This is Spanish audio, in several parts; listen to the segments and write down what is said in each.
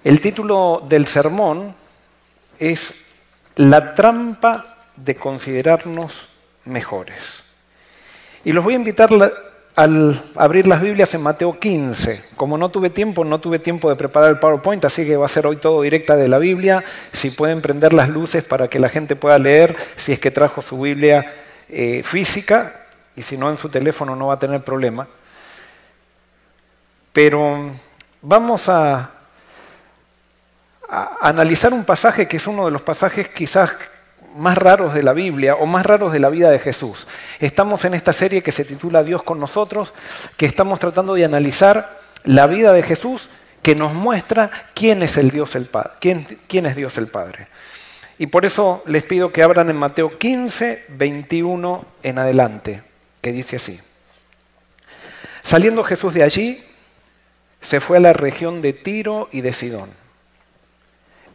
El título del sermón es La trampa de considerarnos mejores. Y los voy a invitar al abrir las Biblias en Mateo 15. Como no tuve tiempo de preparar el PowerPoint, así que va a ser hoy todo directa de la Biblia. Si pueden prender las luces para que la gente pueda leer, si es que trajo su Biblia física, y si no en su teléfono no va a tener problema. Pero vamos a analizar un pasaje que es uno de los pasajes quizás más raros de la Biblia o más raros de la vida de Jesús. Estamos en esta serie que se titula Dios con nosotros, que estamos tratando de analizar la vida de Jesús, que nos muestra quién es el Dios el Padre, quién es Dios el Padre. Y por eso les pido que abran en Mateo 15, 21 en adelante, que dice así. Saliendo Jesús de allí, se fue a la región de Tiro y de Sidón.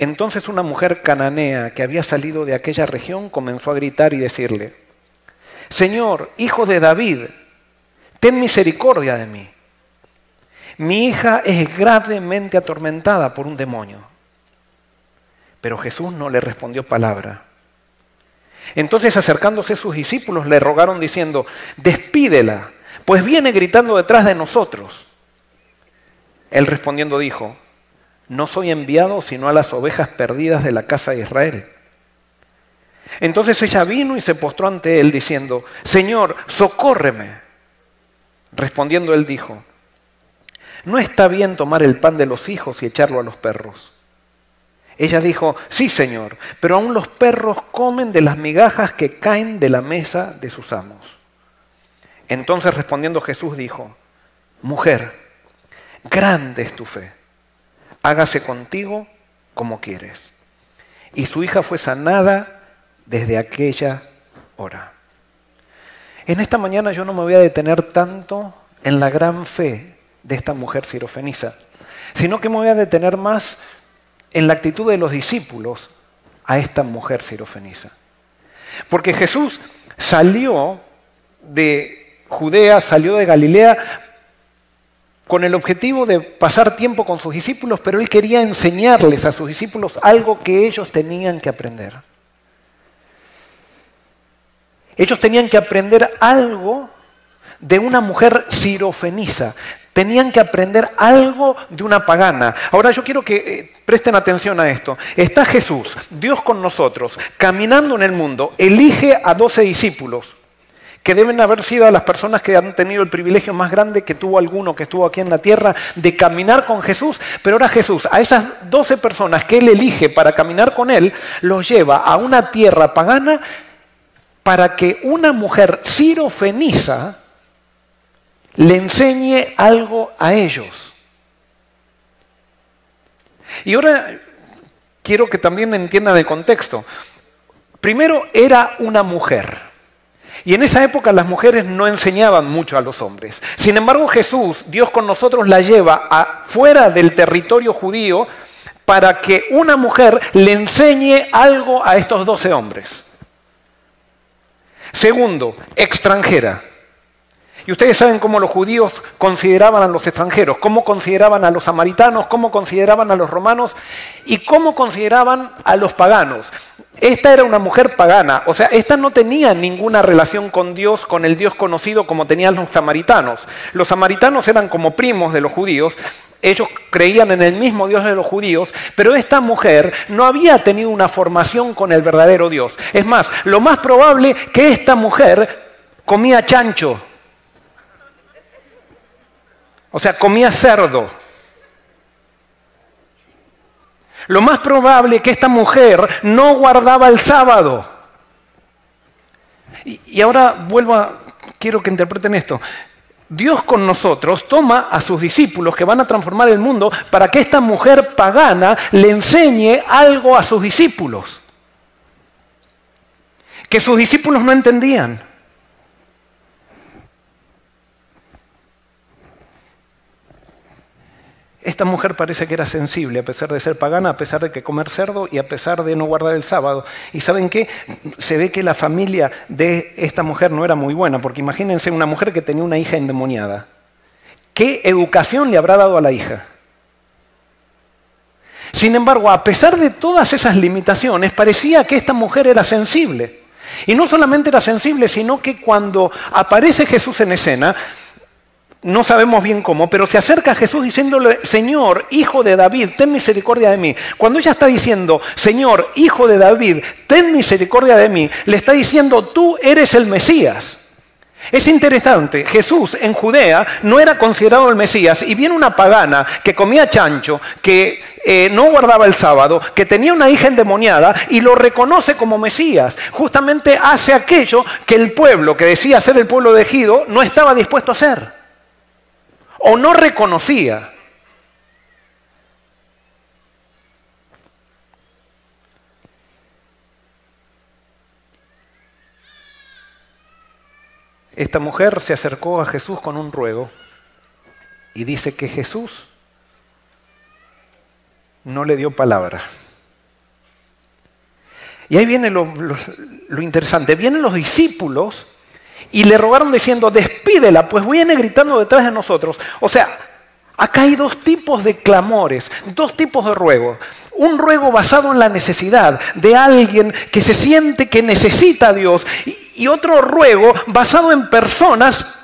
Entonces una mujer cananea que había salido de aquella región comenzó a gritar y decirle: Señor, hijo de David, ten misericordia de mí. Mi hija es gravemente atormentada por un demonio. Pero Jesús no le respondió palabra. Entonces, acercándose sus discípulos, le rogaron diciendo: Despídela, pues viene gritando detrás de nosotros. Él respondiendo dijo: No soy enviado sino a las ovejas perdidas de la casa de Israel. Entonces ella vino y se postró ante él diciendo: Señor, socórreme. Respondiendo él dijo: No está bien tomar el pan de los hijos y echarlo a los perros. Ella dijo: Sí, Señor, pero aún los perros comen de las migajas que caen de la mesa de sus amos. Entonces respondiendo Jesús dijo: Mujer, grande es tu fe. Hágase contigo como quieres. Y su hija fue sanada desde aquella hora. En esta mañana yo no me voy a detener tanto en la gran fe de esta mujer sirofenisa, sino que me voy a detener más en la actitud de los discípulos a esta mujer sirofenisa. Porque Jesús salió de Judea, salió de Galilea, con el objetivo de pasar tiempo con sus discípulos, pero él quería enseñarles a sus discípulos algo que ellos tenían que aprender. Ellos tenían que aprender algo de una mujer sirofenisa. Tenían que aprender algo de una pagana. Ahora yo quiero que presten atención a esto. Está Jesús, Dios con nosotros, caminando en el mundo, elige a 12 discípulos, que deben haber sido las personas que han tenido el privilegio más grande que tuvo alguno que estuvo aquí en la tierra, de caminar con Jesús. Pero ahora Jesús, a esas 12 personas que él elige para caminar con él, los lleva a una tierra pagana para que una mujer sirofenisa le enseñe algo a ellos. Y ahora quiero que también entiendan el contexto. Primero, era una mujer. Y en esa época las mujeres no enseñaban mucho a los hombres. Sin embargo, Jesús, Dios con nosotros, la lleva fuera del territorio judío para que una mujer le enseñe algo a estos 12 hombres. Segundo, extranjera. Y ustedes saben cómo los judíos consideraban a los extranjeros, cómo consideraban a los samaritanos, cómo consideraban a los romanos y cómo consideraban a los paganos. Esta era una mujer pagana, o sea, esta no tenía ninguna relación con Dios, con el Dios conocido como tenían los samaritanos. Los samaritanos eran como primos de los judíos, ellos creían en el mismo Dios de los judíos, pero esta mujer no había tenido una formación con el verdadero Dios. Es más, lo más probable que esta mujer comía chancho. O sea, comía cerdo. Lo más probable es que esta mujer no guardaba el sábado. Y ahora quiero que interpreten esto. Dios con nosotros toma a sus discípulos que van a transformar el mundo para que esta mujer pagana le enseñe algo a sus discípulos. Que sus discípulos no entendían. Esta mujer parece que era sensible, a pesar de ser pagana, a pesar de que comer cerdo y a pesar de no guardar el sábado. ¿Y saben qué? Se ve que la familia de esta mujer no era muy buena, porque imagínense una mujer que tenía una hija endemoniada. ¿Qué educación le habrá dado a la hija? Sin embargo, a pesar de todas esas limitaciones, parecía que esta mujer era sensible. Y no solamente era sensible, sino que cuando aparece Jesús en escena, no sabemos bien cómo, pero se acerca a Jesús diciéndole, Señor, hijo de David, ten misericordia de mí. Cuando ella está diciendo, Señor, hijo de David, ten misericordia de mí, le está diciendo, tú eres el Mesías. Es interesante, Jesús en Judea no era considerado el Mesías y viene una pagana que comía chancho, que no guardaba el sábado, que tenía una hija endemoniada y lo reconoce como Mesías. Justamente hace aquello que el pueblo, que decía ser el pueblo elegido, no estaba dispuesto a hacer o no reconocía. Esta mujer se acercó a Jesús con un ruego y dice que Jesús no le dio palabra. Y ahí viene lo interesante. Vienen los discípulos y le rogaron diciendo, despídela, pues viene gritando detrás de nosotros. O sea, acá hay dos tipos de clamores, dos tipos de ruegos. Un ruego basado en la necesidad de alguien que se siente que necesita a Dios y otro ruego basado en personas,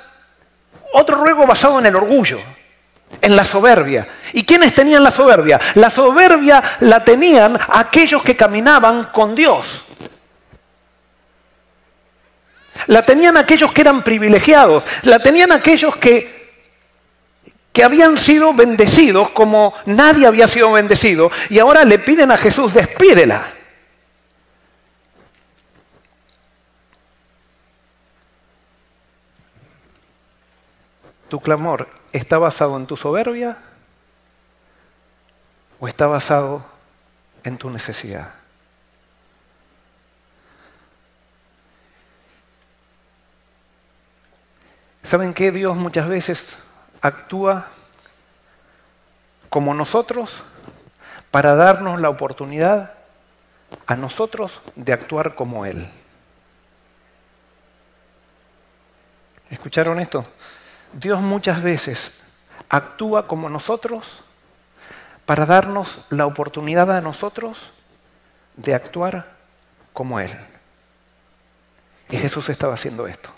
otro ruego basado en el orgullo, en la soberbia. ¿Y quiénes tenían la soberbia? La soberbia la tenían aquellos que caminaban con Dios. La tenían aquellos que eran privilegiados, la tenían aquellos que habían sido bendecidos como nadie había sido bendecido y ahora le piden a Jesús, despídela. ¿Tu clamor está basado en tu soberbia o está basado en tu necesidad? ¿Saben qué? Dios muchas veces actúa como nosotros para darnos la oportunidad a nosotros de actuar como Él. ¿Escucharon esto? Dios muchas veces actúa como nosotros para darnos la oportunidad a nosotros de actuar como Él. Y Jesús estaba haciendo esto.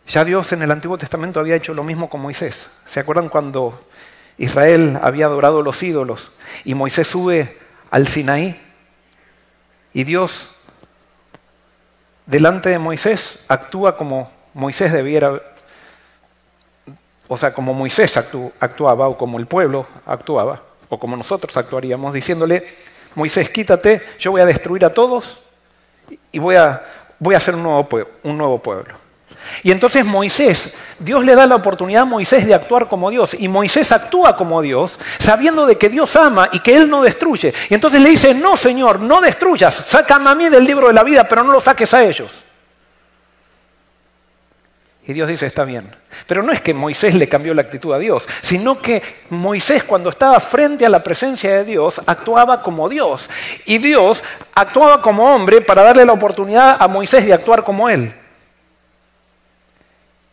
Ya Dios en el Antiguo Testamento había hecho lo mismo con Moisés. ¿Se acuerdan cuando Israel había adorado los ídolos y Moisés sube al Sinaí? Y Dios, delante de Moisés, actúa como Moisés debiera, o sea, como Moisés actuaba, o como el pueblo actuaba, o como nosotros actuaríamos, diciéndole, Moisés, quítate, yo voy a destruir a todos y voy a hacer un nuevo pueblo. Y entonces Moisés, Dios le da la oportunidad a Moisés de actuar como Dios. Y Moisés actúa como Dios, sabiendo de que Dios ama y que Él no destruye. Y entonces le dice, no Señor, no destruyas, sácame a mí del libro de la vida, pero no lo saques a ellos. Y Dios dice, está bien. Pero no es que Moisés le cambió la actitud a Dios, sino que Moisés cuando estaba frente a la presencia de Dios, actuaba como Dios. Y Dios actuaba como hombre para darle la oportunidad a Moisés de actuar como Él.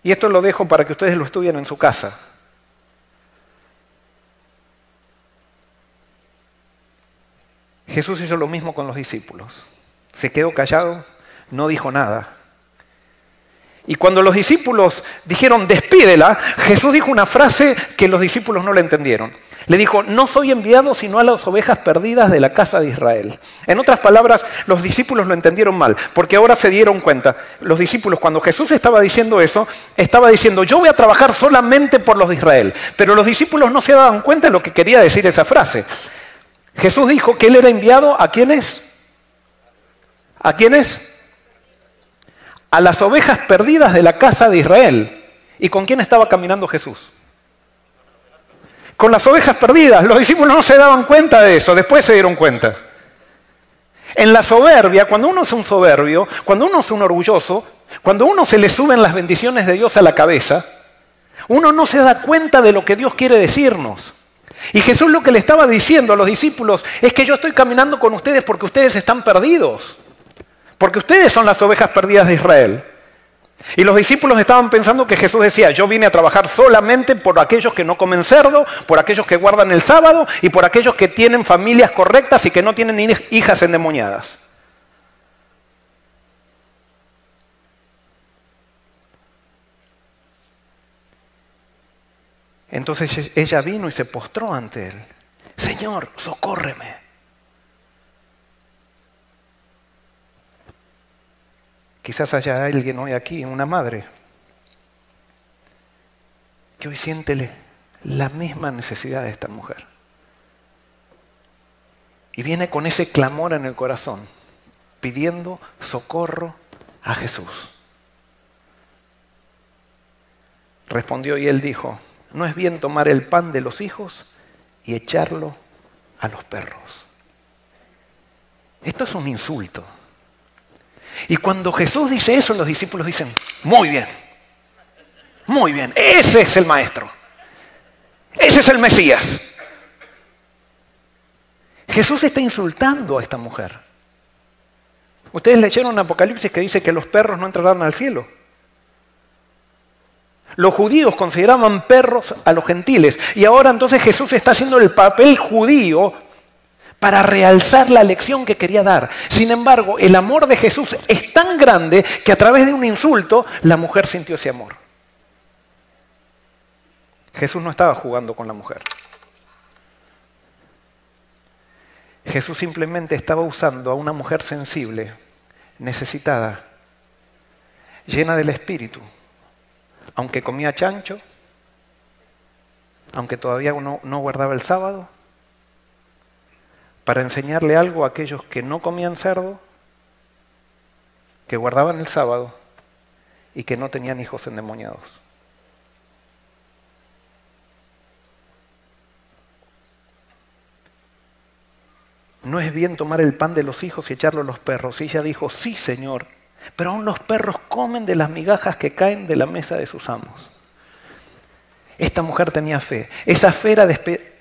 Y esto lo dejo para que ustedes lo estudien en su casa. Jesús hizo lo mismo con los discípulos. Se quedó callado, no dijo nada. Y cuando los discípulos dijeron, despídela, Jesús dijo una frase que los discípulos no le entendieron. Le dijo, no soy enviado sino a las ovejas perdidas de la casa de Israel. En otras palabras, los discípulos lo entendieron mal, porque ahora se dieron cuenta. Los discípulos, cuando Jesús estaba diciendo eso, estaba diciendo, yo voy a trabajar solamente por los de Israel. Pero los discípulos no se daban cuenta de lo que quería decir esa frase. Jesús dijo que Él era enviado ¿a quiénes? ¿A quiénes? A las ovejas perdidas de la casa de Israel. ¿Y con quién estaba caminando Jesús? Con las ovejas perdidas. Los discípulos no se daban cuenta de eso, después se dieron cuenta. En la soberbia, cuando uno es un soberbio, cuando uno es un orgulloso, cuando uno se le suben las bendiciones de Dios a la cabeza, uno no se da cuenta de lo que Dios quiere decirnos. Y Jesús lo que le estaba diciendo a los discípulos es que yo estoy caminando con ustedes porque ustedes están perdidos. Porque ustedes son las ovejas perdidas de Israel. Y los discípulos estaban pensando que Jesús decía, yo vine a trabajar solamente por aquellos que no comen cerdo, por aquellos que guardan el sábado y por aquellos que tienen familias correctas y que no tienen hijas endemoniadas. Entonces ella vino y se postró ante él. Señor, socórreme. Quizás haya alguien hoy aquí, una madre, que hoy siente la misma necesidad de esta mujer. Y viene con ese clamor en el corazón, pidiendo socorro a Jesús. Respondió y él dijo, no es bien tomar el pan de los hijos y echarlo a los perros. Esto es un insulto. Y cuando Jesús dice eso, los discípulos dicen, muy bien, ese es el maestro, ese es el Mesías. Jesús está insultando a esta mujer. Ustedes leyeron en Apocalipsis que dice que los perros no entrarán al cielo. Los judíos consideraban perros a los gentiles y ahora entonces Jesús está haciendo el papel judío para realzar la lección que quería dar. Sin embargo, el amor de Jesús es tan grande que a través de un insulto la mujer sintió ese amor. Jesús no estaba jugando con la mujer. Jesús simplemente estaba usando a una mujer sensible, necesitada, llena del Espíritu, aunque comía chancho, aunque todavía no guardaba el sábado, para enseñarle algo a aquellos que no comían cerdo, que guardaban el sábado y que no tenían hijos endemoniados. No es bien tomar el pan de los hijos y echarlo a los perros. Y ella dijo, sí, Señor, pero aún los perros comen de las migajas que caen de la mesa de sus amos. Esta mujer tenía fe. Esa fe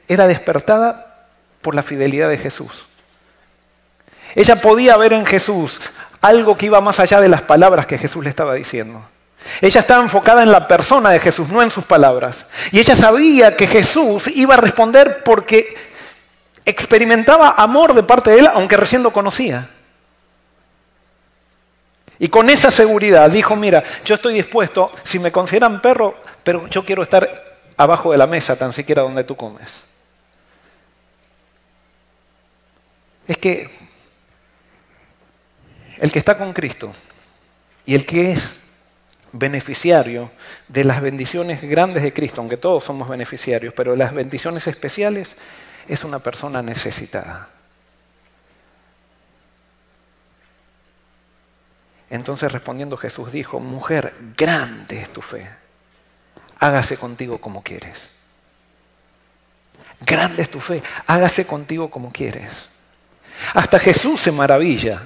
era despertada por la fidelidad de Jesús. Ella podía ver en Jesús algo que iba más allá de las palabras que Jesús le estaba diciendo. Ella estaba enfocada en la persona de Jesús, no en sus palabras. Y ella sabía que Jesús iba a responder porque experimentaba amor de parte de él, aunque recién lo conocía. Y con esa seguridad dijo, mira, yo estoy dispuesto, si me consideran perro, pero yo quiero estar abajo de la mesa, tan siquiera donde tú comes. Es que el que está con Cristo y el que es beneficiario de las bendiciones grandes de Cristo, aunque todos somos beneficiarios, pero de las bendiciones especiales, es una persona necesitada. Entonces respondiendo Jesús dijo, mujer, grande es tu fe, hágase contigo como quieres. Grande es tu fe, hágase contigo como quieres. Hasta Jesús se maravilla.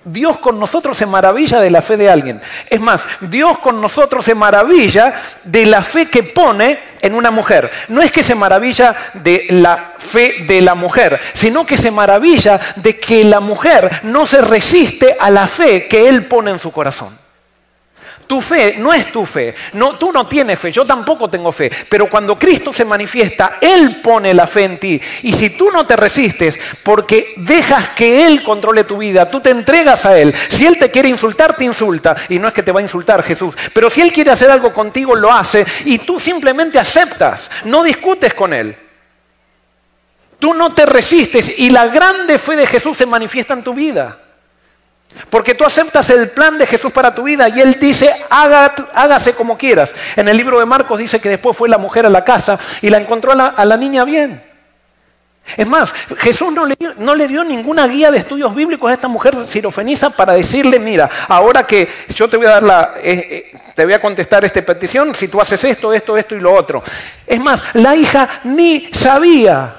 Dios con nosotros se maravilla de la fe de alguien. Es más, Dios con nosotros se maravilla de la fe que pone en una mujer. No es que se maravilla de la fe de la mujer, sino que se maravilla de que la mujer no se resiste a la fe que Él pone en su corazón. Tu fe no es tu fe. No, tú no tienes fe, yo tampoco tengo fe. Pero cuando Cristo se manifiesta, Él pone la fe en ti. Y si tú no te resistes porque dejas que Él controle tu vida, tú te entregas a Él. Si Él te quiere insultar, te insulta. Y no es que te va a insultar Jesús. Pero si Él quiere hacer algo contigo, lo hace. Y tú simplemente aceptas. No discutes con Él. Tú no te resistes. Y la grande fe de Jesús se manifiesta en tu vida. Porque tú aceptas el plan de Jesús para tu vida y Él dice, hágase como quieras. En el libro de Marcos dice que después fue la mujer a la casa y la encontró a la niña bien. Es más, Jesús no le dio ninguna guía de estudios bíblicos a esta mujer sirofeniza para decirle, mira, ahora que yo te voy a dar te voy a contestar esta petición, si tú haces esto y lo otro. Es más, la hija ni sabía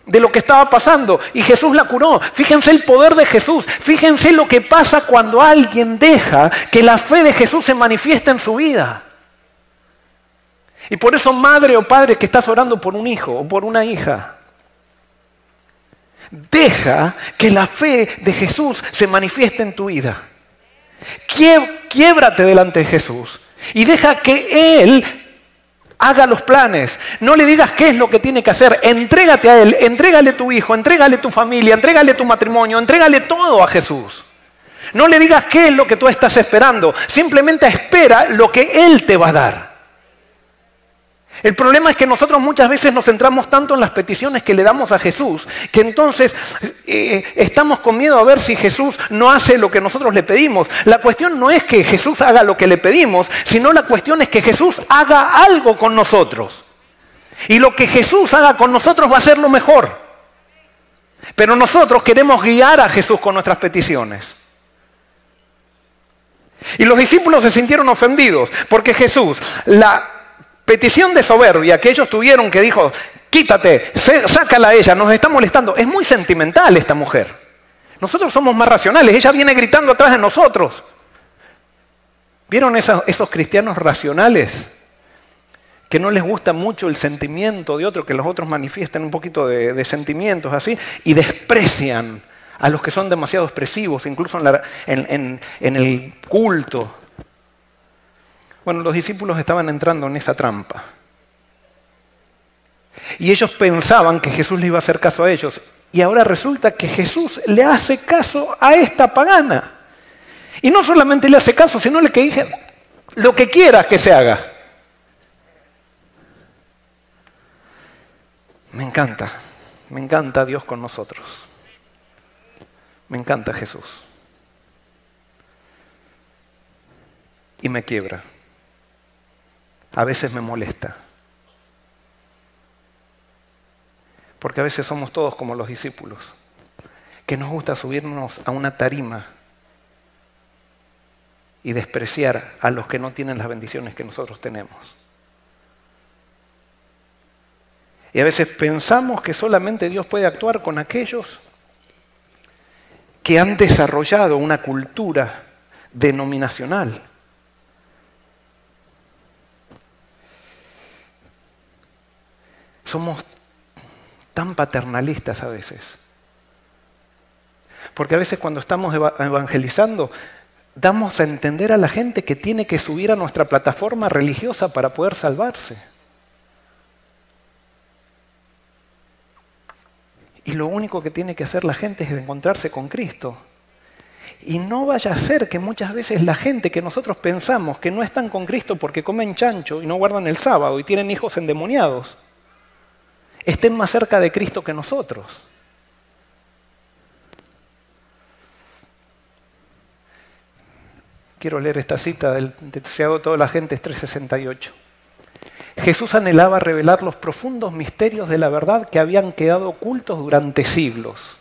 de lo que estaba pasando y Jesús la curó. Fíjense el poder de Jesús, fíjense lo que pasa cuando alguien deja que la fe de Jesús se manifieste en su vida. Y por eso, madre o padre que estás orando por un hijo o por una hija, deja que la fe de Jesús se manifieste en tu vida. Quiébrate delante de Jesús y deja que Él haga los planes. No le digas qué es lo que tiene que hacer. Entrégate a Él, entrégale tu hijo, entrégale tu familia, entrégale tu matrimonio, entrégale todo a Jesús. No le digas qué es lo que tú estás esperando. Simplemente espera lo que Él te va a dar. El problema es que nosotros muchas veces nos centramos tanto en las peticiones que le damos a Jesús, que entonces estamos con miedo a ver si Jesús no hace lo que nosotros le pedimos. La cuestión no es que Jesús haga lo que le pedimos, sino la cuestión es que Jesús haga algo con nosotros. Y lo que Jesús haga con nosotros va a ser lo mejor. Pero nosotros queremos guiar a Jesús con nuestras peticiones. Y los discípulos se sintieron ofendidos porque Jesús, la petición de soberbia que ellos tuvieron, que dijo, quítate, sácala a ella, nos está molestando. Es muy sentimental esta mujer. Nosotros somos más racionales, ella viene gritando atrás de nosotros. ¿Vieron esos cristianos racionales? Que no les gusta mucho el sentimiento de otro, que los otros manifiesten un poquito de sentimientos así, y desprecian a los que son demasiado expresivos, incluso en el culto. Bueno, los discípulos estaban entrando en esa trampa. Y ellos pensaban que Jesús le iba a hacer caso a ellos. Y ahora resulta que Jesús le hace caso a esta pagana. Y no solamente le hace caso, sino que dije, lo que quieras que se haga. Me encanta Dios con nosotros. Me encanta Jesús. Y me quiebra. A veces me molesta. Porque a veces somos todos como los discípulos, que nos gusta subirnos a una tarima y despreciar a los que no tienen las bendiciones que nosotros tenemos. Y a veces pensamos que solamente Dios puede actuar con aquellos que han desarrollado una cultura denominacional. Somos tan paternalistas a veces. Porque a veces cuando estamos evangelizando, damos a entender a la gente que tiene que subir a nuestra plataforma religiosa para poder salvarse. Y lo único que tiene que hacer la gente es encontrarse con Cristo. Y no vaya a ser que muchas veces la gente que nosotros pensamos que no están con Cristo porque comen chancho y no guardan el sábado y tienen hijos endemoniados, estén más cerca de Cristo que nosotros. Quiero leer esta cita del Deseado de toda la gente, es 3:68. Jesús anhelaba revelar los profundos misterios de la verdad que habían quedado ocultos durante siglos,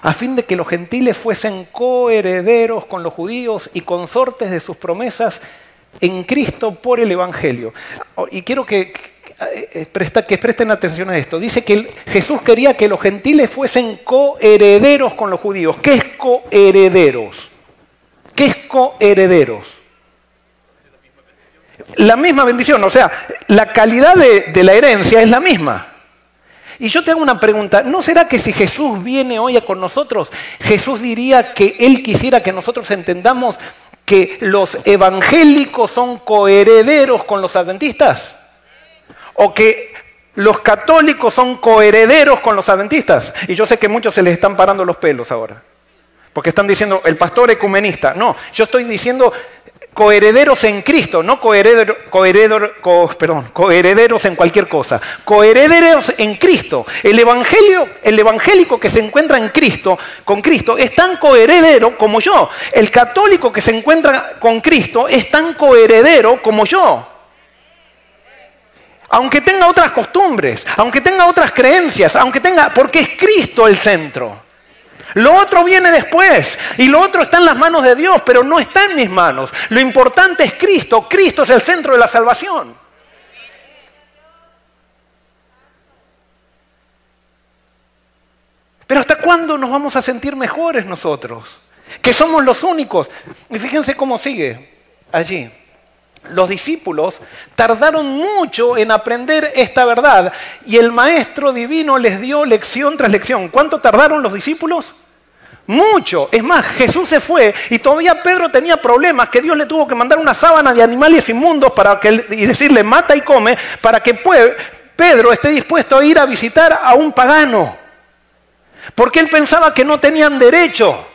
a fin de que los gentiles fuesen coherederos con los judíos y consortes de sus promesas en Cristo por el Evangelio. Y quiero que presten atención a esto. Dice que Jesús quería que los gentiles fuesen coherederos con los judíos. ¿Qué es coherederos? ¿Qué es coherederos? La misma bendición, o sea, la calidad de la herencia es la misma. Y yo te hago una pregunta, ¿no será que si Jesús viene hoy con nosotros, Jesús diría que Él quisiera que nosotros entendamos que los evangélicos son coherederos con los adventistas? ¿O que los católicos son coherederos con los adventistas? Y yo sé que muchos se les están parando los pelos ahora, porque están diciendo el pastor ecumenista. No, yo estoy diciendo coherederos en Cristo, no coherederos en cualquier cosa. Coherederos en Cristo. El evangélico que se encuentra en Cristo, con Cristo, es tan coheredero como yo. El católico que se encuentra con Cristo es tan coheredero como yo. Aunque tenga otras costumbres, aunque tenga otras creencias, porque es Cristo el centro. Lo otro viene después y lo otro está en las manos de Dios, pero no está en mis manos. Lo importante es Cristo. Cristo es el centro de la salvación. Pero ¿hasta cuándo nos vamos a sentir mejores nosotros? Que somos los únicos. Y fíjense cómo sigue allí. Los discípulos tardaron mucho en aprender esta verdad y el Maestro Divino les dio lección tras lección. ¿Cuánto tardaron los discípulos? Mucho. Es más, Jesús se fue y todavía Pedro tenía problemas que Dios le tuvo que mandar una sábana de animales inmundos y decirle mata y come para que Pedro esté dispuesto a ir a visitar a un pagano. Porque él pensaba que no tenían derecho.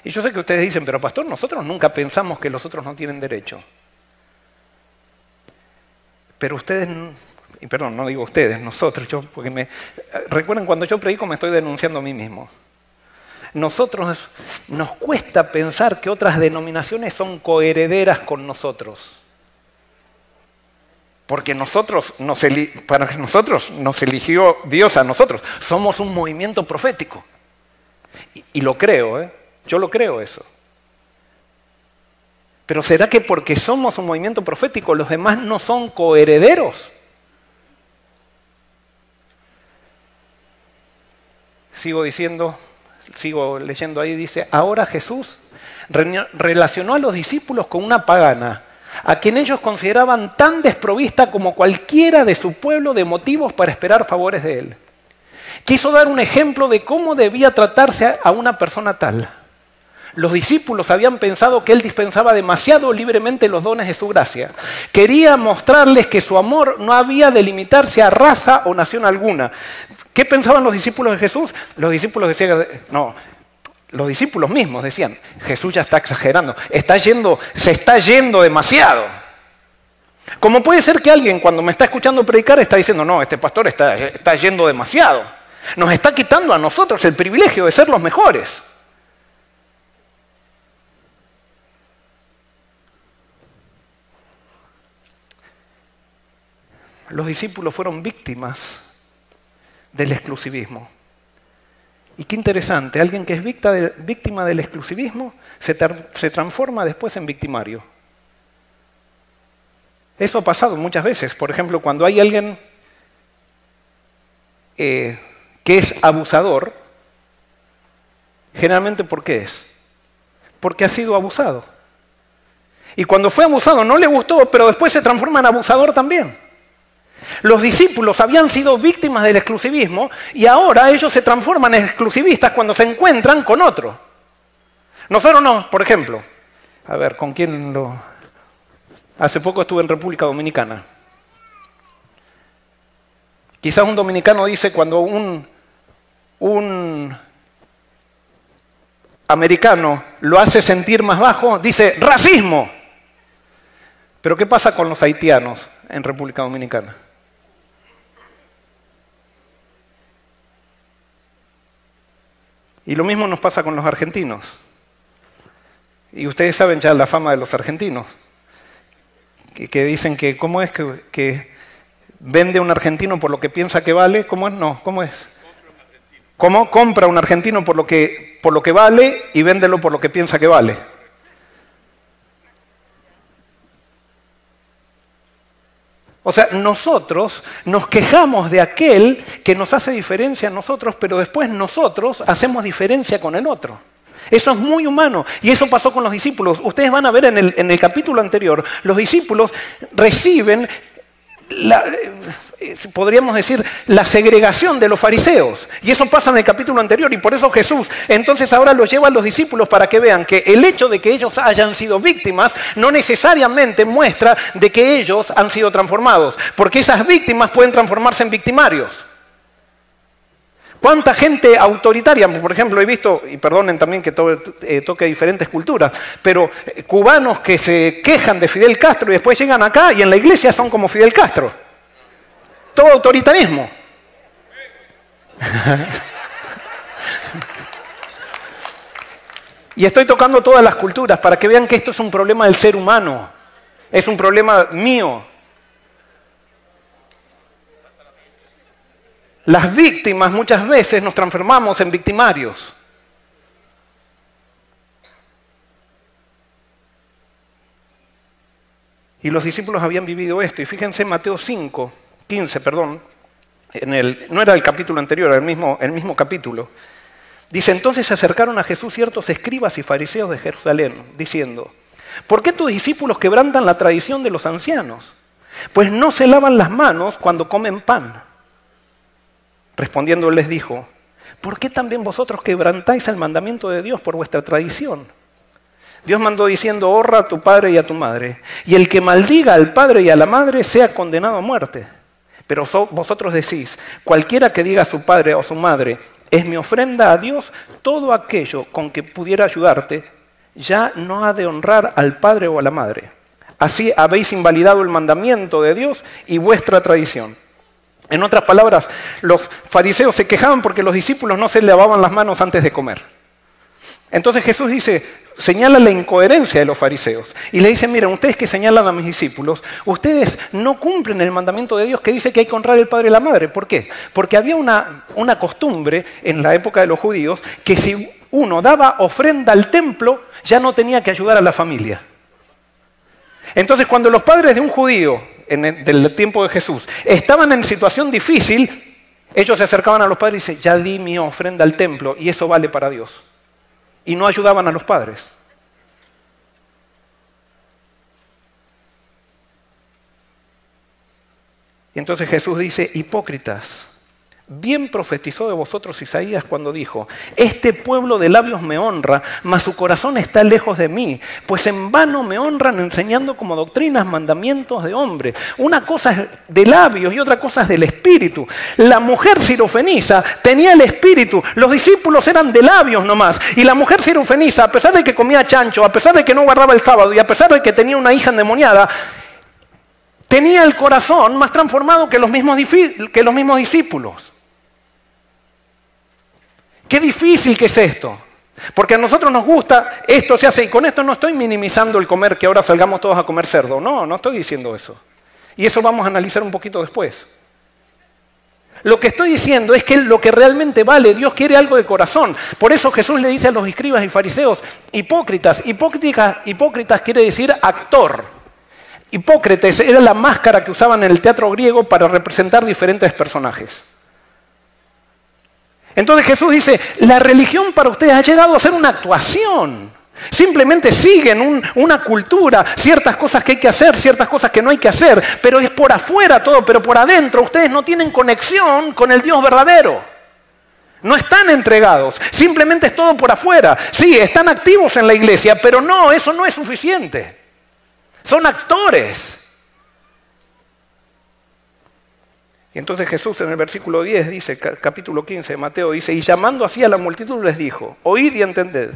Y yo sé que ustedes dicen, pero pastor, nosotros nunca pensamos que los otros no tienen derecho. Pero ustedes, y perdón, no digo ustedes, nosotros, recuerden, cuando yo predico me estoy denunciando a mí mismo. Nosotros nos cuesta pensar que otras denominaciones son coherederas con nosotros. Porque para nosotros nos eligió Dios a nosotros. Somos un movimiento profético. Y lo creo, ¿eh? Yo lo creo eso. Pero ¿será que porque somos un movimiento profético los demás no son coherederos? Sigo leyendo ahí, dice, ahora Jesús relacionó a los discípulos con una pagana, a quien ellos consideraban tan desprovista como cualquiera de su pueblo de motivos para esperar favores de él. Quiso dar un ejemplo de cómo debía tratarse a una persona tal. Los discípulos habían pensado que él dispensaba demasiado libremente los dones de su gracia. Quería mostrarles que su amor no había de limitarse a raza o nación alguna. ¿Qué pensaban los discípulos de Jesús? Los discípulos decían, no, los discípulos mismos decían, Jesús ya está exagerando, se está yendo demasiado. Como puede ser que alguien cuando me está escuchando predicar está diciendo, no, este pastor está yendo demasiado. Nos está quitando a nosotros el privilegio de ser los mejores. Los discípulos fueron víctimas del exclusivismo. Y qué interesante, alguien que es víctima del exclusivismo se transforma después en victimario. Eso ha pasado muchas veces. Por ejemplo, cuando hay alguien que es abusador, generalmente ¿por qué es? Porque ha sido abusado. Y cuando fue abusado no le gustó, pero después se transforma en abusador también. Los discípulos habían sido víctimas del exclusivismo y ahora ellos se transforman en exclusivistas cuando se encuentran con otro. Nosotros no, por ejemplo. A ver, ¿con quién lo...? Hace poco estuve en República Dominicana. Quizás un dominicano dice cuando un americano lo hace sentir más bajo, dice racismo. Pero ¿qué pasa con los haitianos en República Dominicana? Y lo mismo nos pasa con los argentinos. Y ustedes saben ya la fama de los argentinos. Que dicen que ¿cómo es que vende un argentino por lo que piensa que vale? ¿Cómo es? No, ¿cómo es? ¿Cómo? Compra un argentino por lo que vale y véndelo por lo que piensa que vale. O sea, nosotros nos quejamos de aquel que nos hace diferencia a nosotros, pero después nosotros hacemos diferencia con el otro. Eso es muy humano y eso pasó con los discípulos. Ustedes van a ver en el capítulo anterior, los discípulos reciben, podríamos decir, la segregación de los fariseos. Y eso pasa en el capítulo anterior y por eso Jesús entonces ahora los lleva a los discípulos para que vean que el hecho de que ellos hayan sido víctimas no necesariamente muestra de que ellos han sido transformados, porque esas víctimas pueden transformarse en victimarios. ¿Cuánta gente autoritaria? Por ejemplo, he visto, y perdonen también que toque diferentes culturas, pero cubanos que se quejan de Fidel Castro y después llegan acá y en la iglesia son como Fidel Castro. Todo autoritarismo. Y estoy tocando todas las culturas para que vean que esto es un problema del ser humano. Es un problema mío. Las víctimas muchas veces nos transformamos en victimarios. Y los discípulos habían vivido esto. Y fíjense en Mateo 15, no era el capítulo anterior, era el mismo capítulo. Dice, entonces se acercaron a Jesús ciertos escribas y fariseos de Jerusalén, diciendo, ¿por qué tus discípulos quebrantan la tradición de los ancianos? Pues no se lavan las manos cuando comen pan. Respondiendo les dijo, ¿por qué también vosotros quebrantáis el mandamiento de Dios por vuestra tradición? Dios mandó diciendo, honra a tu padre y a tu madre, y el que maldiga al padre y a la madre sea condenado a muerte. Pero vosotros decís, cualquiera que diga a su padre o a su madre, es mi ofrenda a Dios, todo aquello con que pudiera ayudarte, ya no ha de honrar al padre o a la madre. Así habéis invalidado el mandamiento de Dios y vuestra tradición. En otras palabras, los fariseos se quejaban porque los discípulos no se lavaban las manos antes de comer. Entonces Jesús dice, señala la incoherencia de los fariseos. Y le dice, miren, ustedes que señalan a mis discípulos, ustedes no cumplen el mandamiento de Dios que dice que hay que honrar al padre y la madre. ¿Por qué? Porque había una costumbre en la época de los judíos que si uno daba ofrenda al templo, ya no tenía que ayudar a la familia. Entonces cuando los padres de un judío del tiempo de Jesús estaban en situación difícil, ellos se acercaban a los padres y decían, ya di mi ofrenda al templo y eso vale para Dios. Y no ayudaban a los padres. Y entonces Jesús dice, hipócritas, bien profetizó de vosotros Isaías cuando dijo, este pueblo de labios me honra, mas su corazón está lejos de mí, pues en vano me honran enseñando como doctrinas mandamientos de hombres. Una cosa es de labios y otra cosa es del espíritu. La mujer sirofenisa tenía el espíritu, los discípulos eran de labios nomás, y la mujer sirofenisa, a pesar de que comía chancho, a pesar de que no guardaba el sábado y a pesar de que tenía una hija endemoniada, tenía el corazón más transformado que los mismos discípulos. Qué difícil que es esto, porque a nosotros nos gusta, esto se hace, y con esto no estoy minimizando el comer, que ahora salgamos todos a comer cerdo, no estoy diciendo eso. Y eso vamos a analizar un poquito después. Lo que estoy diciendo es que lo que realmente vale, Dios quiere algo de corazón. Por eso Jesús le dice a los escribas y fariseos, hipócritas, hipócritas quiere decir actor. Hipócrates era la máscara que usaban en el teatro griego para representar diferentes personajes. Entonces Jesús dice, la religión para ustedes ha llegado a ser una actuación. Simplemente siguen una cultura, ciertas cosas que hay que hacer, ciertas cosas que no hay que hacer, pero es por afuera todo, pero por adentro ustedes no tienen conexión con el Dios verdadero. No están entregados, simplemente es todo por afuera. Sí, están activos en la iglesia, pero no, eso no es suficiente. Son actores. Y entonces Jesús en el versículo 10 dice, capítulo 15 de Mateo, dice, y llamando así a la multitud les dijo, oíd y entended,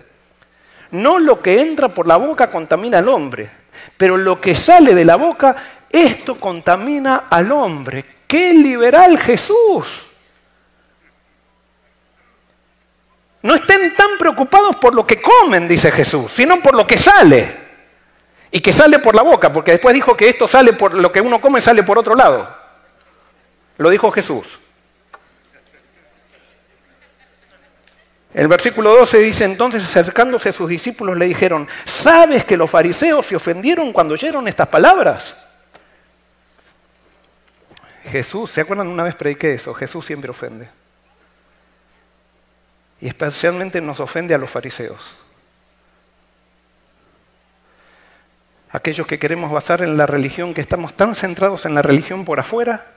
no lo que entra por la boca contamina al hombre, pero lo que sale de la boca, esto contamina al hombre. ¡Qué liberal Jesús! No estén tan preocupados por lo que comen, dice Jesús, sino por lo que sale. Y que sale por la boca, porque después dijo que esto sale por lo que uno come, sale por otro lado. Lo dijo Jesús. El versículo 12 dice, entonces acercándose a sus discípulos le dijeron, ¿sabes que los fariseos se ofendieron cuando oyeron estas palabras? Jesús, ¿se acuerdan? Una vez prediqué eso, Jesús siempre ofende. Y especialmente nos ofende a los fariseos. Aquellos que queremos basar en la religión, que estamos tan centrados en la religión por afuera,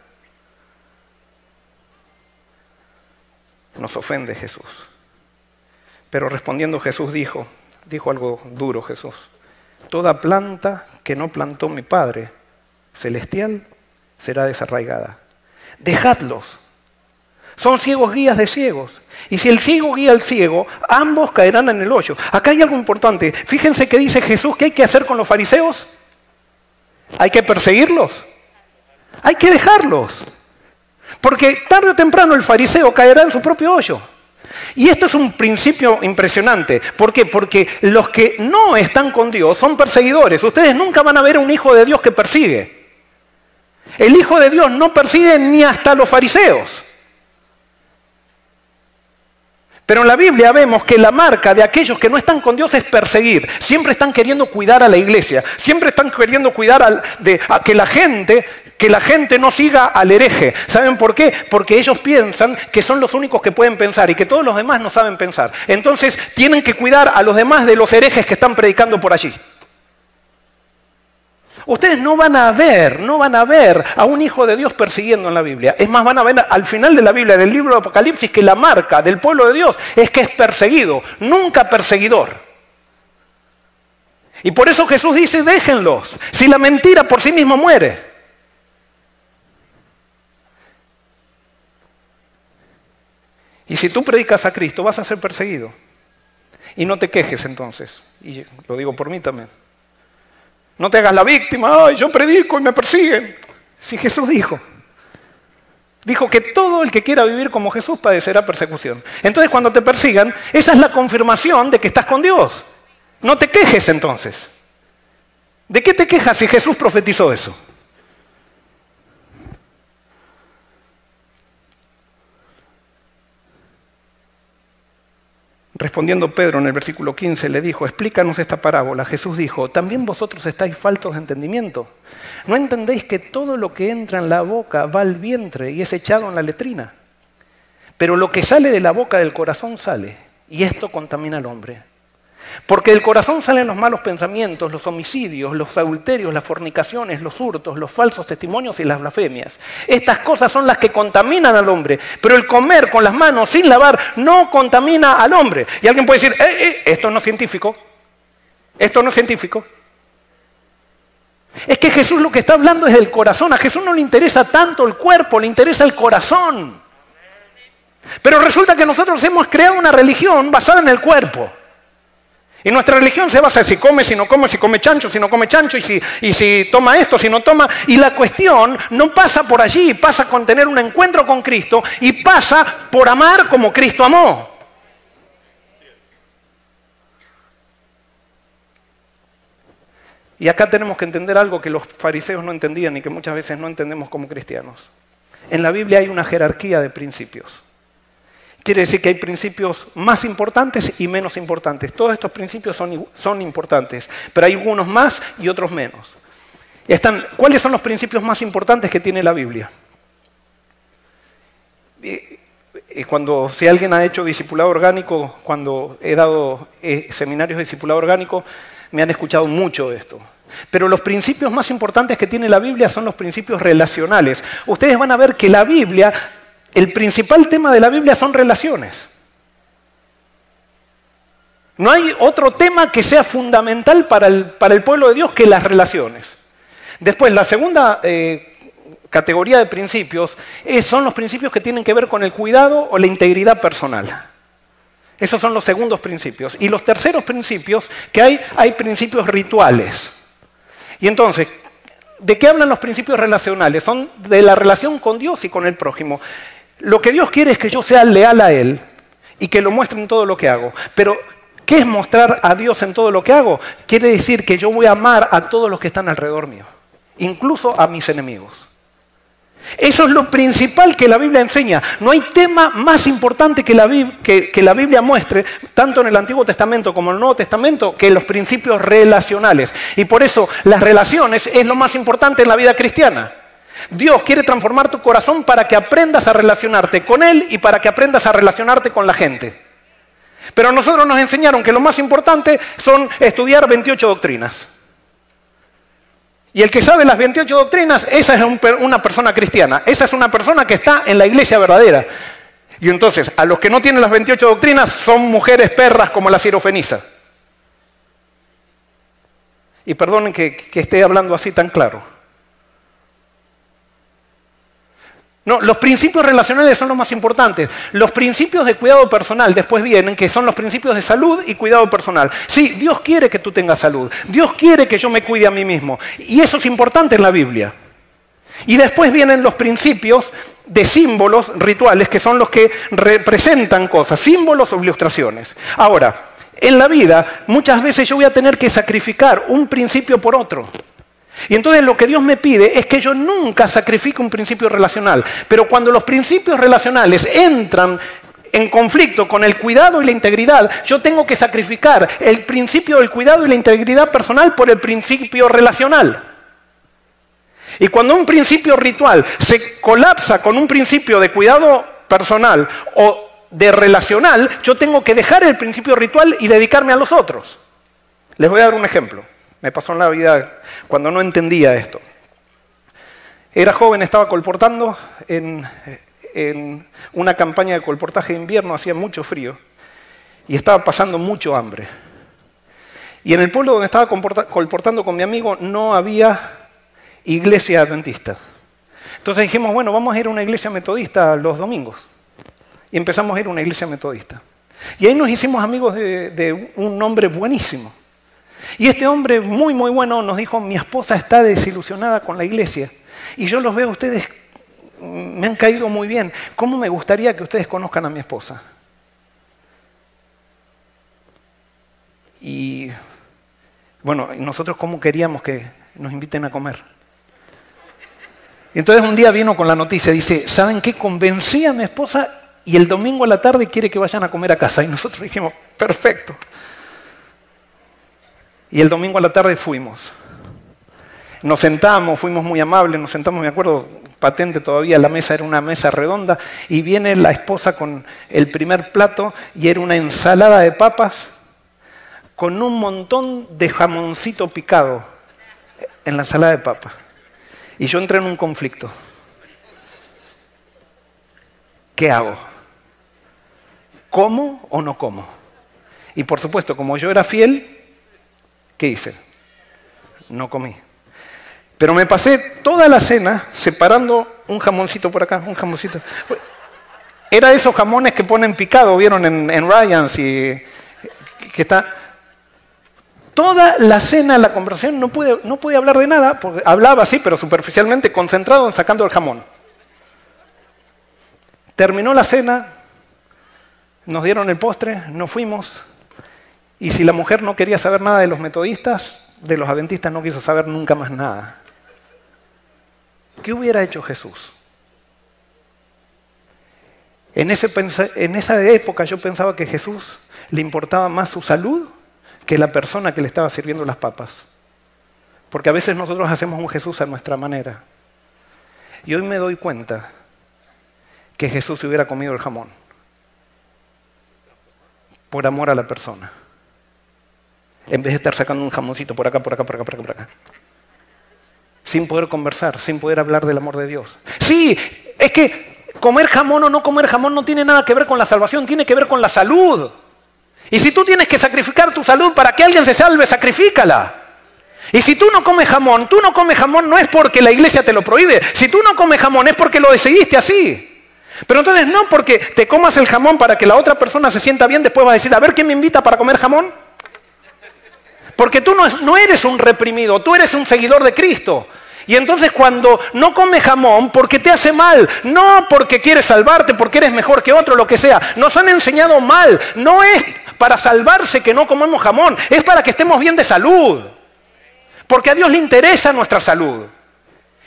nos ofende Jesús. Pero respondiendo Jesús dijo algo duro Jesús. Toda planta que no plantó mi Padre celestial será desarraigada. Dejadlos. Son ciegos guías de ciegos. Y si el ciego guía al ciego, ambos caerán en el hoyo. Acá hay algo importante. Fíjense que dice Jesús, ¿qué hay que hacer con los fariseos? ¿Hay que perseguirlos? Hay que dejarlos. Porque tarde o temprano el fariseo caerá en su propio hoyo. Y esto es un principio impresionante. ¿Por qué? Porque los que no están con Dios son perseguidores. Ustedes nunca van a ver a un hijo de Dios que persigue. El Hijo de Dios no persigue ni hasta los fariseos. Pero en la Biblia vemos que la marca de aquellos que no están con Dios es perseguir. Siempre están queriendo cuidar a la iglesia. Siempre están queriendo cuidar a que la gente no siga al hereje. ¿Saben por qué? Porque ellos piensan que son los únicos que pueden pensar y que todos los demás no saben pensar. Entonces tienen que cuidar a los demás de los herejes que están predicando por allí. Ustedes no van a ver a un hijo de Dios persiguiendo en la Biblia. Es más, van a ver al final de la Biblia, del libro de Apocalipsis, que la marca del pueblo de Dios es que es perseguido, nunca perseguidor. Y por eso Jesús dice, déjenlos, si la mentira por sí mismo muere. Y si tú predicas a Cristo, vas a ser perseguido. Y no te quejes entonces, y lo digo por mí también. No te hagas la víctima, ay, yo predico y me persiguen. Si Jesús dijo que todo el que quiera vivir como Jesús padecerá persecución. Entonces cuando te persigan, esa es la confirmación de que estás con Dios. No te quejes entonces. ¿De qué te quejas si Jesús profetizó eso? Respondiendo Pedro en el versículo 15 le dijo, explícanos esta parábola. Jesús dijo, ¿también vosotros estáis faltos de entendimiento? ¿No entendéis que todo lo que entra en la boca va al vientre y es echado en la letrina? Pero lo que sale de la boca del corazón sale, y esto contamina al hombre. Porque del corazón salen los malos pensamientos, los homicidios, los adulterios, las fornicaciones, los hurtos, los falsos testimonios y las blasfemias. Estas cosas son las que contaminan al hombre, pero el comer con las manos sin lavar no contamina al hombre. Y alguien puede decir, esto no es científico, esto no es científico. Es que Jesús lo que está hablando es del corazón. A Jesús no le interesa tanto el cuerpo, le interesa el corazón. Pero resulta que nosotros hemos creado una religión basada en el cuerpo. Y nuestra religión se basa en si come, si no come, si come chancho, si no come chancho, y si toma esto, si no toma. Y la cuestión no pasa por allí, pasa con tener un encuentro con Cristo y pasa por amar como Cristo amó. Y acá tenemos que entender algo que los fariseos no entendían y que muchas veces no entendemos como cristianos. En la Biblia hay una jerarquía de principios. Quiere decir que hay principios más importantes y menos importantes. Todos estos principios son importantes, pero hay algunos más y otros menos. ¿Cuáles son los principios más importantes que tiene la Biblia? Si alguien ha hecho discipulado orgánico, cuando he dado seminarios de discipulado orgánico, me han escuchado mucho de esto. Pero los principios más importantes que tiene la Biblia son los principios relacionales. Ustedes van a ver que la Biblia... El principal tema de la Biblia son relaciones. No hay otro tema que sea fundamental para el pueblo de Dios que las relaciones. Después, la segunda categoría de principios son los principios que tienen que ver con el cuidado o la integridad personal. Esos son los segundos principios. Y los terceros principios, que hay principios rituales. Y entonces, ¿de qué hablan los principios relacionales? Son de la relación con Dios y con el prójimo. Lo que Dios quiere es que yo sea leal a Él y que lo muestre en todo lo que hago. Pero, ¿qué es mostrar a Dios en todo lo que hago? Quiere decir que yo voy a amar a todos los que están alrededor mío, incluso a mis enemigos. Eso es lo principal que la Biblia enseña. No hay tema más importante que la Biblia muestre, tanto en el Antiguo Testamento como en el Nuevo Testamento, que los principios relacionales. Y por eso las relaciones es lo más importante en la vida cristiana. Dios quiere transformar tu corazón para que aprendas a relacionarte con Él y para que aprendas a relacionarte con la gente. Pero a nosotros nos enseñaron que lo más importante son estudiar 28 doctrinas. Y el que sabe las 28 doctrinas, esa es una persona cristiana. Esa es una persona que está en la iglesia verdadera. Y entonces, a los que no tienen las 28 doctrinas, son mujeres perras como la sirofenisa. Y perdonen que esté hablando así tan claro. No, los principios relacionales son los más importantes. Los principios de cuidado personal después vienen, que son los principios de salud y cuidado personal. Sí, Dios quiere que tú tengas salud. Dios quiere que yo me cuide a mí mismo. Y eso es importante en la Biblia. Y después vienen los principios de símbolos rituales, que son los que representan cosas, símbolos o ilustraciones. Ahora, en la vida, muchas veces yo voy a tener que sacrificar un principio por otro. Y entonces lo que Dios me pide es que yo nunca sacrifique un principio relacional. Pero cuando los principios relacionales entran en conflicto con el cuidado y la integridad, yo tengo que sacrificar el principio del cuidado y la integridad personal por el principio relacional. Y cuando un principio ritual se colapsa con un principio de cuidado personal o de relacional, yo tengo que dejar el principio ritual y dedicarme a los otros. Les voy a dar un ejemplo. Me pasó en la vida cuando no entendía esto. Era joven, estaba colportando en una campaña de colportaje de invierno, hacía mucho frío y estaba pasando mucho hambre. Y en el pueblo donde estaba colportando con mi amigo no había iglesia adventista. Entonces dijimos, bueno, vamos a ir a una iglesia metodista los domingos. Y empezamos a ir a una iglesia metodista. Y ahí nos hicimos amigos de un hombre buenísimo. Y este hombre muy, muy bueno nos dijo, mi esposa está desilusionada con la iglesia. Y yo los veo a ustedes, me han caído muy bien. ¿Cómo me gustaría que ustedes conozcan a mi esposa? Y bueno, nosotros cómo queríamos que nos inviten a comer. Y entonces un día vino con la noticia, dice, ¿saben qué? Convencí a mi esposa y el domingo a la tarde quiere que vayan a comer a casa. Y nosotros dijimos, perfecto. Y el domingo a la tarde fuimos. Nos sentamos, fuimos muy amables, nos sentamos, me acuerdo, patente todavía, la mesa era una mesa redonda, y viene la esposa con el primer plato, y era una ensalada de papas con un montón de jamoncito picado en la ensalada de papas. Y yo entré en un conflicto. ¿Qué hago? ¿Como o no como? Y por supuesto, como yo era fiel, ¿qué hice? No comí. Pero me pasé toda la cena separando un jamoncito por acá, un jamoncito. Era esos jamones que ponen picado, ¿vieron en Ryan's? Y que está... Toda la cena, la conversación, no pude hablar de nada, porque hablaba así, pero superficialmente, concentrado en sacando el jamón. Terminó la cena, nos dieron el postre, nos fuimos, y si la mujer no quería saber nada de los metodistas, de los adventistas no quiso saber nunca más nada. ¿Qué hubiera hecho Jesús? En esa época yo pensaba que a Jesús le importaba más su salud que la persona que le estaba sirviendo las papas. Porque a veces nosotros hacemos un Jesús a nuestra manera. Y hoy me doy cuenta que Jesús se hubiera comido el jamón por amor a la persona, en vez de estar sacando un jamoncito por acá, por acá, por acá, por acá, por acá. Sin poder conversar, sin poder hablar del amor de Dios. Sí, es que comer jamón o no comer jamón no tiene nada que ver con la salvación, tiene que ver con la salud. Y si tú tienes que sacrificar tu salud para que alguien se salve, sacrifícala. Y si tú no comes jamón no es porque la iglesia te lo prohíbe. Si tú no comes jamón es porque lo decidiste así. Pero entonces no porque te comas el jamón para que la otra persona se sienta bien, después vas a decir, a ver quién me invita para comer jamón. Porque tú no eres un reprimido, tú eres un seguidor de Cristo. Y entonces cuando no comes jamón, porque te hace mal, no porque quieres salvarte, porque eres mejor que otro, lo que sea. Nos han enseñado mal. No es para salvarse que no comemos jamón, es para que estemos bien de salud. Porque a Dios le interesa nuestra salud.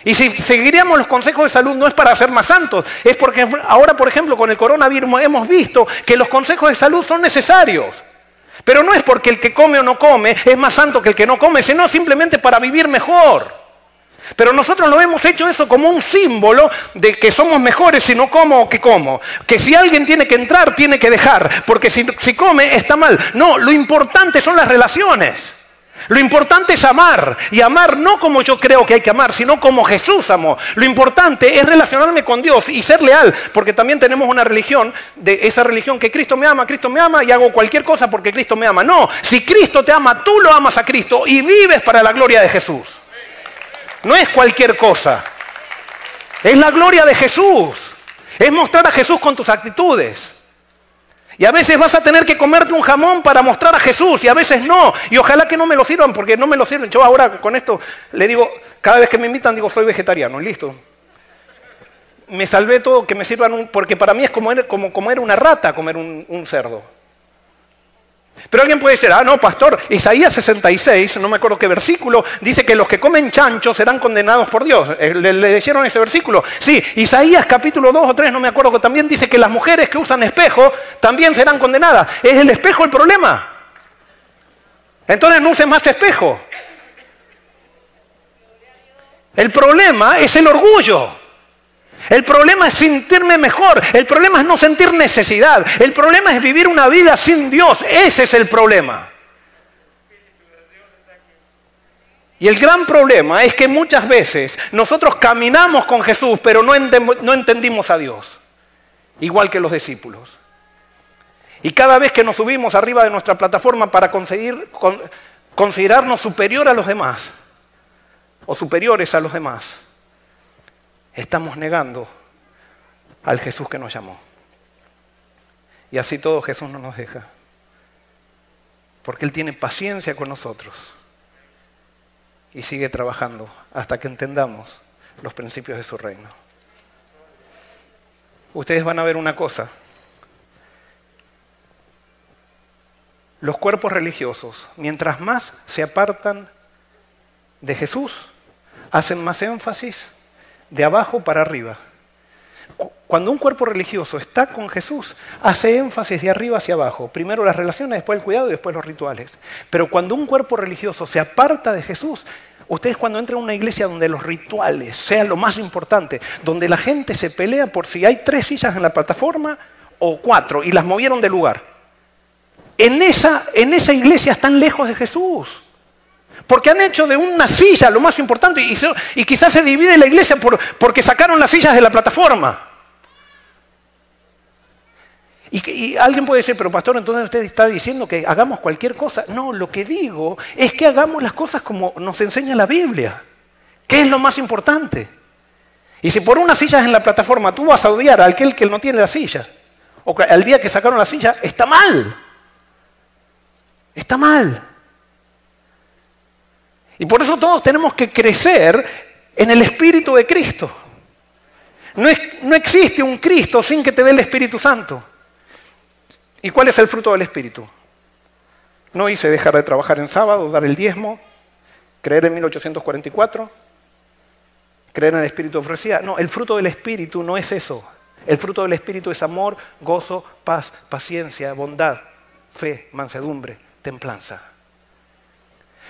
Y si seguiríamos los consejos de salud no es para ser más santos, es porque ahora, por ejemplo, con el coronavirus hemos visto que los consejos de salud son necesarios. Pero no es porque el que come o no come es más santo que el que no come, sino simplemente para vivir mejor. Pero nosotros lo hemos hecho eso como un símbolo de que somos mejores si no como o que como. Que si alguien tiene que entrar, tiene que dejar, porque si come está mal. No, lo importante son las relaciones. Lo importante es amar, y amar no como yo creo que hay que amar, sino como Jesús amó. Lo importante es relacionarme con Dios y ser leal, porque también tenemos una religión, de esa religión que Cristo me ama y hago cualquier cosa porque Cristo me ama. No, si Cristo te ama, tú lo amas a Cristo y vives para la gloria de Jesús. No es cualquier cosa, es la gloria de Jesús, es mostrar a Jesús con tus actitudes. Y a veces vas a tener que comerte un jamón para mostrar a Jesús y a veces no. Y ojalá que no me lo sirvan porque no me lo sirven. Yo ahora con esto le digo, cada vez que me invitan digo soy vegetariano y listo. Me salvé todo que me sirvan porque para mí es como comer una rata, comer un cerdo. Pero alguien puede decir, no, pastor, Isaías 66, no me acuerdo qué versículo, dice que los que comen chancho serán condenados por Dios. ¿Le dijeron ese versículo? Sí, Isaías capítulo 2 o 3, no me acuerdo, que también dice que las mujeres que usan espejo también serán condenadas. ¿Es el espejo el problema? Entonces no uses más espejo. El problema es el orgullo. El problema es sentirme mejor, el problema es no sentir necesidad, el problema es vivir una vida sin Dios, ese es el problema. Y el gran problema es que muchas veces nosotros caminamos con Jesús, pero no entendimos a Dios, igual que los discípulos. Y cada vez que nos subimos arriba de nuestra plataforma para considerarnos superior a los demás, o superiores a los demás, estamos negando al Jesús que nos llamó. Y así todo Jesús no nos deja. Porque Él tiene paciencia con nosotros. Y sigue trabajando hasta que entendamos los principios de su reino. Ustedes van a ver una cosa. Los cuerpos religiosos, mientras más se apartan de Jesús, hacen más énfasis de abajo para arriba. Cuando un cuerpo religioso está con Jesús, hace énfasis de arriba hacia abajo. Primero las relaciones, después el cuidado y después los rituales. Pero cuando un cuerpo religioso se aparta de Jesús, ustedes cuando entran a una iglesia donde los rituales sean lo más importante, donde la gente se pelea por si hay 3 sillas en la plataforma o 4 y las movieron de lugar. En esa iglesia están lejos de Jesús. Porque han hecho de una silla lo más importante y quizás se divide la iglesia porque sacaron las sillas de la plataforma. Y alguien puede decir, pero pastor, entonces usted está diciendo que hagamos cualquier cosa. No, lo que digo es que hagamos las cosas como nos enseña la Biblia. ¿Qué es lo más importante? Y si por unas sillas en la plataforma tú vas a odiar a aquel que no tiene la silla, o al día que sacaron la silla, está mal. Está mal. Y por eso todos tenemos que crecer en el Espíritu de Cristo. No existe un Cristo sin que te dé el Espíritu Santo. ¿Y cuál es el fruto del Espíritu? No hice dejar de trabajar en sábado, dar el diezmo, creer en 1844, creer en el Espíritu ofrecía. No, el fruto del Espíritu no es eso. El fruto del Espíritu es amor, gozo, paz, paciencia, bondad, fe, mansedumbre, templanza.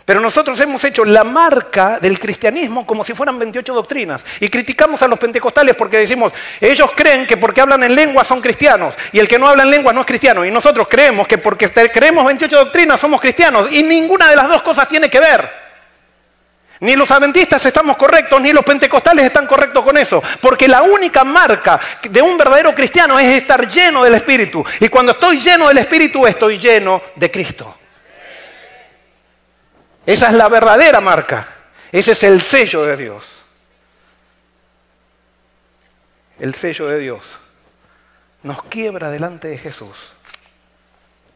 Pero nosotros hemos hecho la marca del cristianismo como si fueran 28 doctrinas. Y criticamos a los pentecostales porque decimos, ellos creen que porque hablan en lengua son cristianos. Y el que no habla en lengua no es cristiano. Y nosotros creemos que porque creemos 28 doctrinas somos cristianos. Y ninguna de las dos cosas tiene que ver. Ni los adventistas estamos correctos, ni los pentecostales están correctos con eso. Porque la única marca de un verdadero cristiano es estar lleno del Espíritu. Y cuando estoy lleno del Espíritu, estoy lleno de Cristo. Esa es la verdadera marca. Ese es el sello de Dios. El sello de Dios nos quiebra delante de Jesús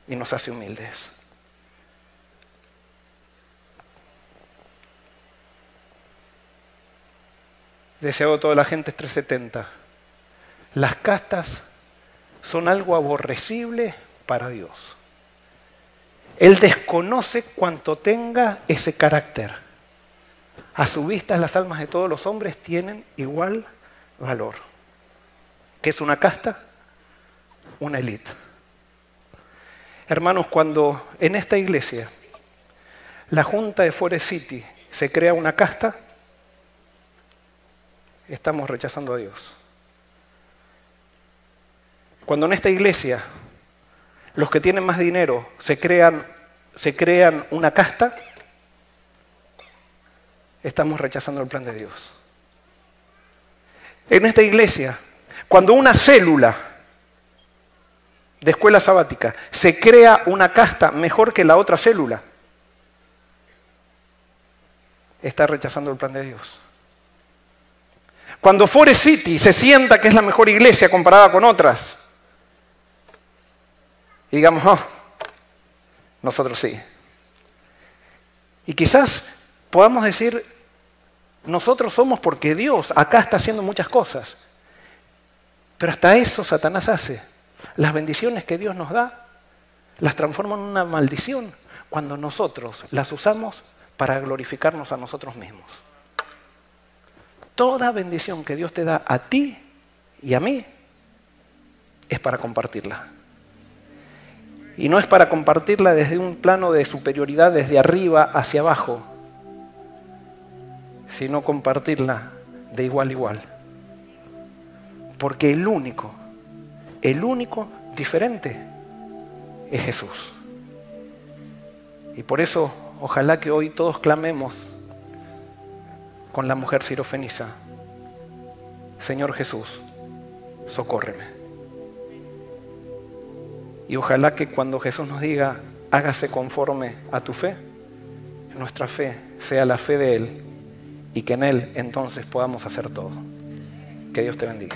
y nos hace humildes. Deseo de toda la gente es 370. Las castas son algo aborrecible para Dios. Él desconoce cuanto tenga ese carácter. A su vista las almas de todos los hombres tienen igual valor. ¿Qué es una casta? Una élite. Hermanos, cuando en esta iglesia la Junta de Forest City se crea una casta, estamos rechazando a Dios. Cuando en esta iglesia los que tienen más dinero se crean una casta, estamos rechazando el plan de Dios. En esta iglesia, cuando una célula de escuela sabática se crea una casta mejor que la otra célula, está rechazando el plan de Dios. Cuando Forest City se sienta que es la mejor iglesia comparada con otras, y digamos, oh, nosotros sí. Y quizás podamos decir, nosotros somos porque Dios acá está haciendo muchas cosas. Pero hasta eso Satanás hace. Las bendiciones que Dios nos da, las transforma en una maldición cuando nosotros las usamos para glorificarnos a nosotros mismos. Toda bendición que Dios te da a ti y a mí es para compartirla. Y no es para compartirla desde un plano de superioridad, desde arriba hacia abajo, sino compartirla de igual a igual. Porque el único diferente es Jesús. Y por eso, ojalá que hoy todos clamemos con la mujer sirofeniza: Señor Jesús, socórreme. Y ojalá que cuando Jesús nos diga, hágase conforme a tu fe, nuestra fe sea la fe de Él y que en Él entonces podamos hacer todo. Que Dios te bendiga.